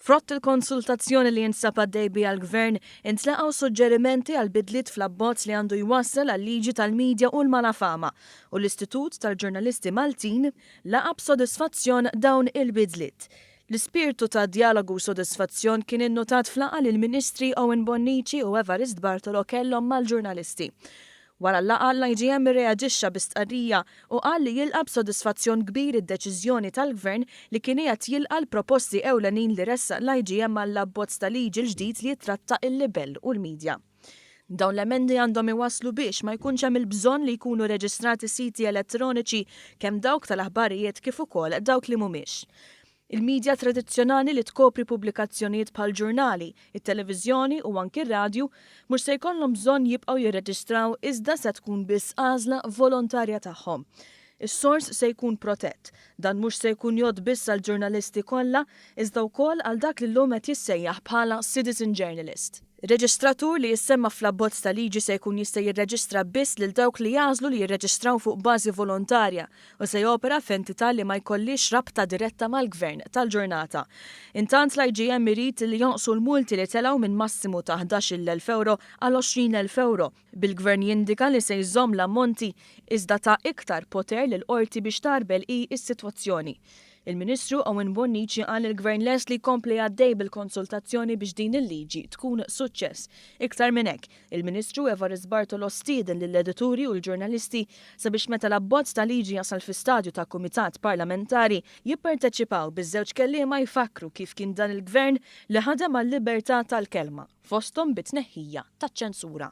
Frott il-konsultazzjoni li jinsab għaddej biha l-Gvern intlaqgħu suġġerimenti għal bidliet fl-abbozz li għandu jwassal għal-liġi tal-midja u l-malafama u l-Istitut tal-Ġurnalisti Maltin laqab sodisfazzjon dawn il-bidliet. L-ispirtu ta' dialogu u sodisfazzjon kien innotat flaqa li l-Ministri Owen Bonnici u Evarist Bartolo kellhom mal-ġurnalisti. Wara l-laqa l-IGM irreaġixxa bistqarrija u qal li jilqa' b'sodisfazzjon kbir id-deċiżjoni tal-Gvern li kien qiegħed jilqa' l-proposti ewlenin li ressaq l-IGM għall-abbozz tal-liġi l-ġdid li jitratta il-libell u l-midja. Dawn l-emendi għandhom iwasslu biex ma jkunx hemm il-bżonn li jkunu reġistrati siti elettroniċi kemm dawk tal-aħbarijiet kif ukoll dawk li mhumiex. Il-medja tradizzjonali li tkopri pubblikazzjonijiet bħal ġurnali, it-televiżjoni u anki r-radju mhux se jkollhom bżonn jibqgħu jirreġistraw iżda se tkun biss għażla volontarja tagħhom. Is-sors se jkun protett, dan mhux se jkun jgħod biss għal ġurnalisti kollha iżda wkoll għal dak li llum qed jissejjaħ bħala citizen journalist. Reġistratur li jissemma fl-abbozz ta' liġi se jkun jista' jirreġistra biss lil dawk li jażlu li jirreġistraw fuq bażi volontarja u se jopera f'entità li ma jkollix rabta diretta mal-Gvern tal-ġurnata. Intant l-IGM irid li jonqsu l-multi li telgħu minn massimu ta' 11,000 euro għal 20,000 euro. Bil-Gvern jindika li se jżomm l-ammonti iżda ta' iktar poter lil qorti biex tarbel is-sitwazzjoni. Il-Ministru Owen Bonnici qal il-Gvern les li jkompli għaddej bil-konsultazzjoni biex din il-liġi tkun suċċess. Iktar minn hekk, il-Ministru Evarist Bartolo stieden lill-edituri u l-ġurnalisti sabiex meta l-abbozz ta' liġi jasal fi stadju ta' kumitat parlamentari jipparteċipaw biż-żewġ kelliema jfakru kif kien dan il-Gvern li ħadem għal-libertà tal-kelma fosthom bit-tneħħija taċ-ċensura.